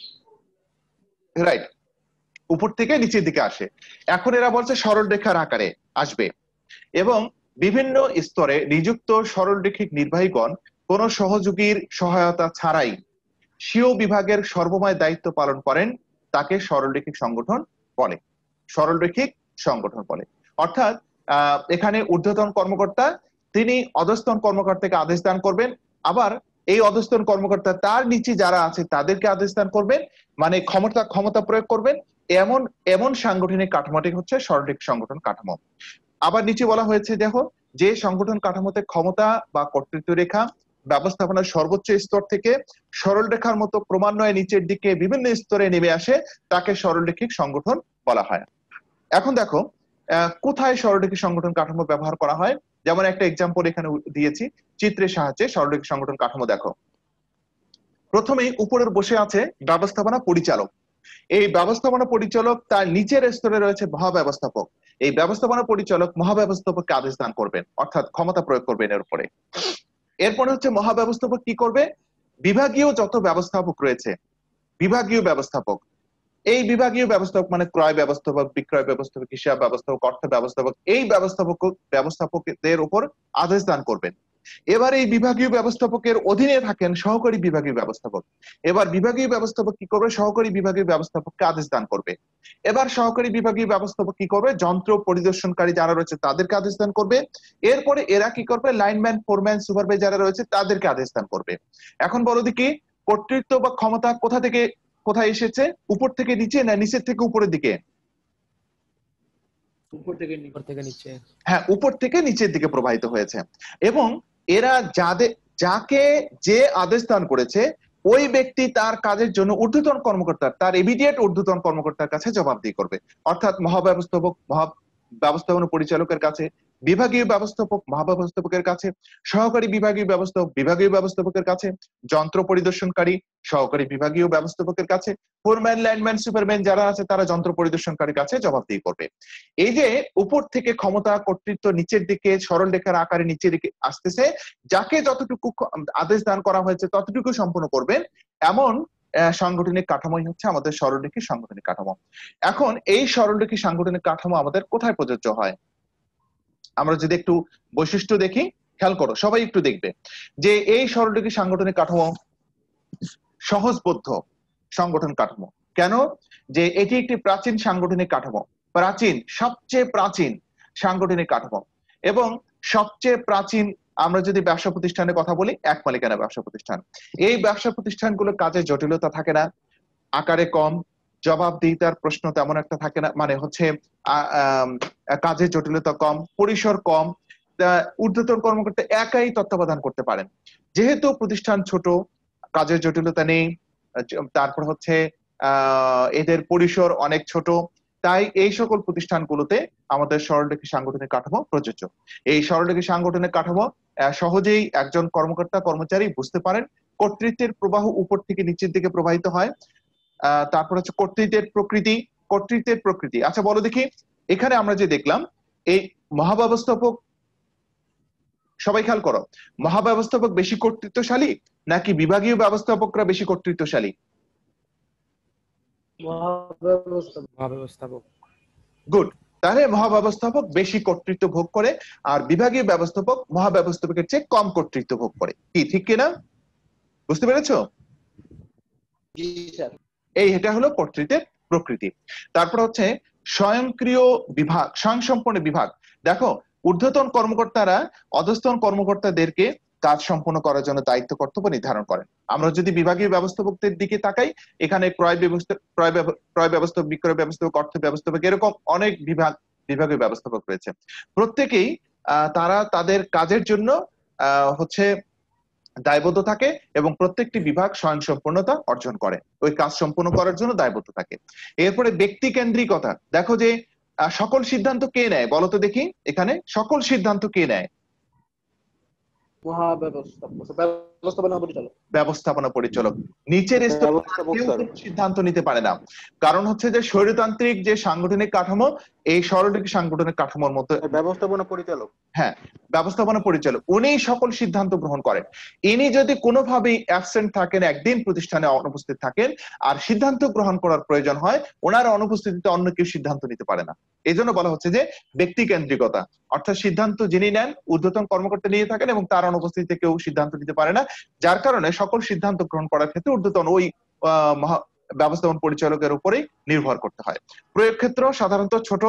রাইট, উপর থেকে নিচের দিকে আসে। এখন এরা বলছে সরল রেখার আকারে আসবে এবং বিভিন্ন স্তরে নিযুক্ত সরলরৈখিক নির্বাহীগণ কোন সহযোগীর সহায়তা ছাড়াই স্বীয় বিভাগের সর্বময় দায়িত্ব পালন করেন, তাকে সরলরৈখিক সংগঠন বলে। অর্থাৎ এখানে ঊর্ধ্বতন কর্মকর্তা তিনি অধস্তন কর্মকর্তাকে আদেশ দান করবেন, আবার এই অধস্তন কর্মকর্তা তার নিচে যারা আছে তাদেরকে আদেশ দান করবেন, মানে ক্ষমতা প্রয়োগ করবেন। এমন সাংগঠনিক কাঠামোটি হচ্ছে সরলরৈখিক সংগঠন কাঠামো। আবার নিচে বলা হয়েছে, দেখো, যে সংগঠন কাঠামোতে ক্ষমতা বা কর্তৃত্ব রেখা ব্যবস্থাপনার সর্বোচ্চ স্তর থেকে সরল রেখার মতো ক্রমান্বয়ে নিচের দিকে বিভিন্ন স্তরে নেমে আসে, তাকে সরলরৈখিক সংগঠন বলা হয়। এখন দেখো কোথায় সরলরৈখিক সংগঠন কাঠামো ব্যবহার করা হয়। যেমন একটা এক্সাম্পল এখানে দিয়েছি চিত্রের সাহায্যে। সরলরৈখিক সংগঠন কাঠামো দেখো, প্রথমেই উপরের বসে আছে ব্যবস্থাপনা পরিচালক। এই ব্যবস্থাপনা পরিচালক, তার নিচের স্তরে রয়েছে মহাব্যবস্থাপক। এই ব্যবস্থাপনা পরিচালক মহাব্যবস্থাপককে আদেশ দান করবেন, অর্থাৎ ক্ষমতা প্রয়োগ করবেন এর উপরে। এরপরে হচ্ছে মহাব্যবস্থাপক কি করবে? বিভাগীয় যত ব্যবস্থাপক রয়েছে, বিভাগীয় ব্যবস্থাপক, এই বিভাগীয় ব্যবস্থাপক মানে ক্রয় ব্যবস্থাপক, বিক্রয় ব্যবস্থাপক, হিসাব ব্যবস্থাপক, অর্থ ব্যবস্থাপক, এই ব্যবস্থাপকদের উপর আদেশ দান করবেন। এবার এই বিভাগীয় ব্যবস্থাপকের অধীনে থাকেন সহকারী বিভাগীয় ব্যবস্থাপক। এবার বিভাগীয় ব্যবস্থাপক কি করবে? সহকারী বিভাগীয় ব্যবস্থাপককে আদেশ দান করবে। এবার সহকারী বিভাগীয় ব্যবস্থাপক কি করবে? যন্ত্র পরিদর্শনকারী যারা রয়েছে তাদেরকে আদেশ দান করবে। এরপরে এরা কি করবে? লাইনম্যান, ফোরম্যান, সুপারভাইজার যারা রয়েছে তাদেরকে আদেশ দান করবে। এখন বলো দেখি, কর্তৃত্ব বা ক্ষমতা কোথা থেকে কোথায় এসেছে? উপর থেকে নিচে না নিচের থেকে উপরের দিকে? উপর থেকে নিচে। হ্যাঁ, উপর থেকে নিচের দিকে প্রবাহিত হয়েছে। এবং এরা যাকে যে আদেশ দান করেছে ওই ব্যক্তি তার কাজের জন্য ঊর্ধ্বতন কর্মকর্তা, তার ইমিডিয়েট ঊর্ধ্বতন কর্মকর্তার কাছে জবাবদিহি করবে। অর্থাৎ মহাব্যবস্থাপক ব্যবস্থাপনা পরিচালকের কাছে, বিভাগীয় ব্যবস্থাপক মহাব্যবস্থাপকের কাছে, সহকারী বিভাগীয় ব্যবস্থাপক বিভাগীয় ব্যবস্থাপকের কাছে, যন্ত্র পরিদর্শনকারী সহকারী বিভাগীয় ব্যবস্থাপকের কাছে, ফোরম্যান, লাইনম্যান, সুপারম্যান যারা আছে তারা যন্ত্র পরিদর্শনকারীর কাছে জবাবদিহি করবে। এই যে উপর থেকে ক্ষমতা কর্তৃত্ব নিচের দিকে সরল রেখার আকারে নিচের দিকে আসতেছে, যাকে যতটুকু আদেশ দান করা হয়েছে ততটুকু সম্পন্ন করবেন, এমন সাংগঠনিক কাঠামোই হচ্ছে আমাদের সরলরৈখিক সাংগঠনিক কাঠামো। এখন এই সরলরৈখিক সাংগঠনিক কাঠামো আমাদের কোথায় প্রযোজ্য হয়? আমরা যদি একটু বৈশিষ্ট্য দেখি, খেয়াল করো, সবাই একটু দেখবে যে এই সরলরৈখিক সাংগঠনিক কাঠামো সহজবোধ্য সংগঠন কাঠামো। কেন? যে এটি একটি প্রাচীন সাংগঠনিক কাঠামো, সবচেয়ে প্রাচীন সাংগঠনিক কাঠামো। এবং সবচেয়ে প্রাচীন, আমরা যদি ব্যবসা প্রতিষ্ঠানের কথা বলি, এক মালিকানা ব্যবসা প্রতিষ্ঠান। এই ব্যবসা প্রতিষ্ঠানগুলোর কাজে জটিলতা থাকে না, আকারে কম, জবাবদিহিতার প্রশ্ন তেমন একটা থাকে না, মানে হচ্ছে কাজের জটিলতা কম, পরিসর কম, ঊর্ধ্বতন কর্মকর্তা একাই তত্ত্বাবধান করতে পারেন। যেহেতু প্রতিষ্ঠান ছোট, কাজের জটিলতা নেই, তারপর হচ্ছে এদের পরিসর অনেক ছোট, তাই এই সকল প্রতিষ্ঠানগুলোতে আমাদের সরলরেখী সাংগঠনিক কাঠামো প্রযোজ্য। এই সরলরেখী সাংগঠনিক কাঠামো সহজেই একজন কর্মকর্তা কর্মচারী বুঝতে পারেন। কর্তৃত্বের প্রবাহ উপর থেকে নিচের দিকে প্রবাহিত হয়। তারপর হচ্ছে কর্তৃত্বের প্রকৃতি। আচ্ছা বলো দেখি, এখানে আমরা যে দেখলাম এই মহাব্যবস্থাপক, সবাই খেয়াল করো, মহাব্যবস্থাপক বেশি কর্তৃত্বশালী নাকি বিভাগীয় ব্যবস্থাপকরা বেশি কর্তৃত্বশালী? মহাব্যবস্থাপক। গুড। তাহলে মহাব্যবস্থাপক বেশি কর্তৃত্ব ভোগ করে, আর বিভাগীয় ব্যবস্থাপক মহাব্যবস্থাপকের চেয়ে কম কর্তৃত্ব ভোগ করে। কি ঠিক কিনা? বুঝতে পেরেছো? জি স্যার। এটা হলো কর্তৃত্বের প্রকৃতি। তারপর হচ্ছে স্বয়ংক্রিয় বিভাগ, স্বয়ংসম্পূর্ণ বিভাগ। দেখো, ঊর্ধ্বতন কর্মকর্তারা অধস্তন কর্মকর্তাদেরকে কাজ সম্পন্ন করার জন্য দায়িত্ব কর্তব্য নির্ধারণ করেন। আমরা যদি বিভাগীয় ব্যবস্থাপকদের দিকে তাকাই, এখানে ক্রয় ব্যবস্থাপক, বিক্রয় ব্যবস্থাপক, অর্থ ব্যবস্থাপক, এরকম অনেক বিভাগীয় ব্যবস্থাপক রয়েছে। প্রত্যেকেই তারা তাদের কাজের জন্য হচ্ছে দায়বদ্ধ থাকে এবং প্রত্যেকটি বিভাগ স্বয়ংসম্পূর্ণতা অর্জন করে, ওই কাজ সম্পন্ন করার জন্য দায়বদ্ধ থাকে। এরপরে ব্যক্তি কেন্দ্রিকতা। দেখো যে সকল সিদ্ধান্ত কে নেয় বলো তো দেখি, এখানে সকল সিদ্ধান্ত কে নেয়? ব্যবস্থাপনা পরিচালক। নিচের সিদ্ধান্ত নিতে পারে না, কারণ হচ্ছে যে স্বৈরতান্ত্রিক যে সাংগঠনিক কাঠামো, এই সরলরেখী সাংগঠনিক কাঠামোর মতো ব্যবস্থাপনা পরিচালক, হ্যাঁ ব্যবস্থাপনা পরিচালক, উনি সকল সিদ্ধান্ত গ্রহণ করেন। ইনি যদি কোনোভাবেই অ্যাবসেন্ট থাকেন, একদিন প্রতিষ্ঠানে অনুপস্থিত থাকেন, আর সিদ্ধান্ত গ্রহণ করার প্রয়োজন হয়, ওনার অনুপস্থিতিতে অন্য কেউ সিদ্ধান্ত নিতে পারে না। এই জন্য বলা হচ্ছে যে ব্যক্তি কেন্দ্রিকতা, অর্থাৎ সিদ্ধান্ত যিনি নেন ঊর্ধ্বতন কর্মকর্তা নিয়ে থাকেন এবং তার অনুপস্থিতিতে কেউ সিদ্ধান্ত নিতে পারে না, যার কারণে সকল সিদ্ধান্ত গ্রহণ করার ক্ষেত্রে ঊর্ধ্বতন ওই ব্যবস্থাপনা পরিচালকের উপরেই নির্ভর করতে হয়। প্রয়োগ ক্ষেত্র সাধারণত ছোট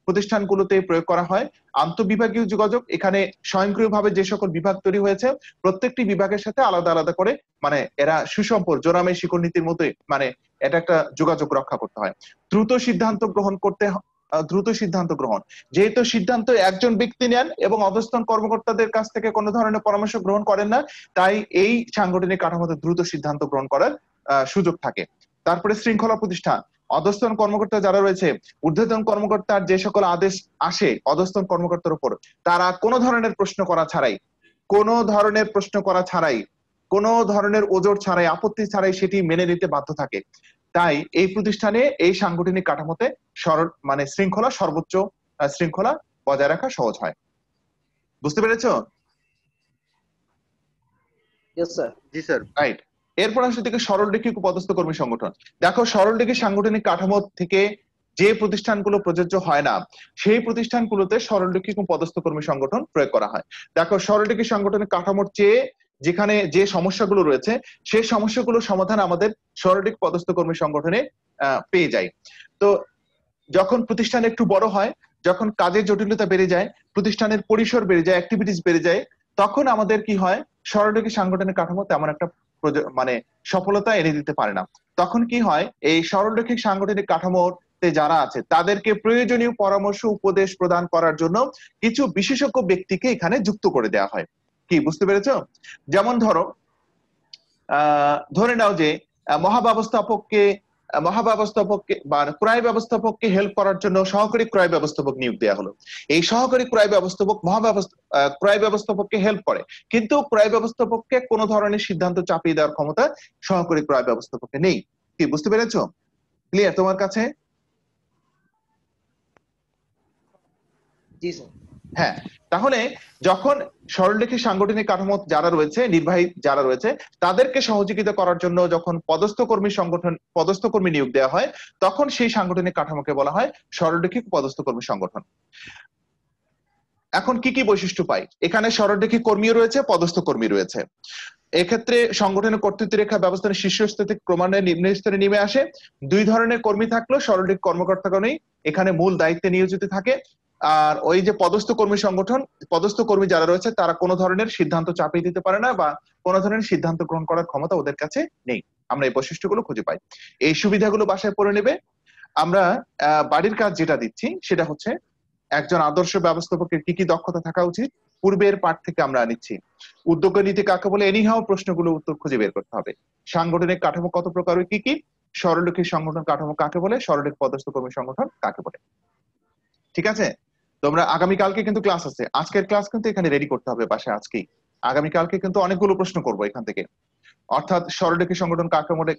প্রতিষ্ঠানগুলোতে প্রয়োগ করা হয়। আন্তঃবিভাগীয় যোগাযোগ, এখানে স্বয়ংক্রিয়ভাবে যে সকল বিভাগ তৈরি হয়েছে প্রত্যেকটি বিভাগের সাথে আলাদা আলাদা করে, মানে এরা সুসম্পর্ক, জোরামের শিকড় নীতির মতোই, মানে এটা একটা যোগাযোগ রক্ষা করতে হয়। দ্রুত সিদ্ধান্ত গ্রহণ, যেহেতু সিদ্ধান্ত একজন ব্যক্তি নেন এবং অধস্তন কর্মকর্তাদের কাছ থেকে কোনো ধরনের পরামর্শ গ্রহণ করেন না, তাই এই সাংগঠনিক কাঠামোতে দ্রুত সিদ্ধান্ত গ্রহণ করার সুযোগ থাকে। তারপরে শৃঙ্খলা প্রতিষ্ঠা, অধস্তন কর্মকর্তা যারা রয়েছে, ঊর্ধ্বতন কর্মকর্তার যে সকল আদেশ আসে অধস্তন কর্মকর্তার উপর, তারা কোনো ধরনের প্রশ্ন করা ছাড়াই, কোনো ধরনের ওজোর ছাড়াই, আপত্তি ছাড়াই সেটি মেনে নিতে বাধ্য থাকে। তাই এই প্রতিষ্ঠানে এই সাংগঠনিক কাঠামোতে মানে সর্বোচ্চ শৃঙ্খলা বজায় রাখা সহজ হয়। বুঝতে পেরেছো? জি স্যার। রাইট। এরপর আসলে থেকে সরলরেখী পদস্থ কর্মী সংগঠন। দেখো, সরলরেখী সাংগঠনিক কাঠামো থেকে যে প্রতিষ্ঠানগুলো প্রযোজ্য হয় না, সেই প্রতিষ্ঠানগুলোতে সরলরেখী পদস্থ কর্মী সংগঠন প্রয়োগ করা হয়। দেখো, সরলরেখী সাংগঠনিক কাঠামোর চেয়ে যেখানে যে সমস্যাগুলো রয়েছে, সেই সমস্যাগুলো সমাধান আমাদের সরলরেখী পদস্থ কর্মী সংগঠনে পেয়ে যায়। তো যখন প্রতিষ্ঠান একটু বড় হয়, যখন কাজের জটিলতা বেড়ে যায়, প্রতিষ্ঠানের পরিসর বেড়ে যায়, অ্যাক্টিভিটিস বেড়ে যায়, তখন আমাদের কি হয়, সরলরেখী সাংগঠনিক কাঠামো তেমন একটা মানে সফলতা এনে দিতে পারে না। তখন কি হয়, এই সরলরেখী সাংগঠনিক কাঠামোতে যারা আছে তাদেরকে প্রয়োজনীয় পরামর্শ উপদেশ প্রদান করার জন্য কিছু বিশেষজ্ঞ ব্যক্তিকে এখানে যুক্ত করে দেওয়া হয়। কি বুঝতে পেরেছো? যেমন ধরে নাও যে মহাব্যবস্থাপককে বা ক্রয় ব্যবস্থাপককে হেল্প করার জন্য সহকারী ক্রয় ব্যবস্থাপক নিয়োগ দেওয়া হলো। এই সহকারী ক্রয় ব্যবস্থাপক ক্রয় ব্যবস্থাপককে হেল্প করে, কিন্তু ক্রয় ব্যবস্থাপককে কোনো ধরনের সিদ্ধান্ত চাপিয়ে দেওয়ার ক্ষমতা সহকারী ক্রয় ব্যবস্থাপকের নেই। কি বুঝতে পেরেছো? ক্লিয়ার তোমার কাছে? জি স্যার। হ্যাঁ, তাহলে যখন সরলরেখী সাংগঠনিক কাঠামো যারা রয়েছে, নির্বাহী যারা রয়েছে, তাদেরকে সহযোগিতা করার জন্য যখন পদস্থ কর্মী নিয়োগ দেওয়া হয়, তখন সেই সাংগঠনিক কাঠামোকে বলা হয় সরলরেখী পদস্থ কর্মী সংগঠন। এখন কি কি বৈশিষ্ট্য পাই? এখানে সরলরেখী কর্মীও রয়েছে, পদস্থ কর্মী রয়েছে। এক্ষেত্রে সংগঠনের কর্তৃত্ব রেখা ব্যবস্থার শীর্ষ স্তর থেকে ক্রমান্বয়ে নিম্ন স্তরে নেমে আসে। দুই ধরনের কর্মী থাকলেও সরলরেখী কর্মকর্তাগণই এখানে মূল দায়িত্বে নিয়োজিত থাকে। আর ওই যে পদস্থ কর্মী যারা রয়েছে, তারা কোনো ধরনের সিদ্ধান্ত চাপিয়ে দিতে পারে না বা কোনো ধরনের সিদ্ধান্ত গ্রহণ করার ক্ষমতা ওদের কাছে নেই। আমরা এই বৈশিষ্ট্যগুলো খুঁজে পাই। এই সুবিধাগুলো বাসায় পড়ে নেবে। আমরা বাড়ির কাজ যেটা দিচ্ছি সেটা হচ্ছে একজন আদর্শ ব্যবস্থাপকের কি কি দক্ষতা থাকা উচিত পূর্বের পাঠ থেকে আমরা নিচ্ছি। উদ্যোগ নীতি কাকে বলে, এনিহাও প্রশ্নগুলো উত্তর খুঁজে বের করতে হবে। সাংগঠনিক কাঠামো কত প্রকার ও কি কি, সরলরৈখিক সংগঠন কাঠামো কাকে বলে, সরলরেখ পদস্থ কর্মী সংগঠন কাকে বলে। ঠিক আছে, তোমরা আগামীকালকে কিন্তু ক্লাস আছে, আজকের ক্লাস কিন্তু এখানে রেডি করতে হবে বাসায় আজকেই। আগামীকালকে কিন্তু অনেকগুলো প্রশ্ন করবো এখান থেকে, অর্থাৎ সরলরৈখিক সংগঠন কাকে বলে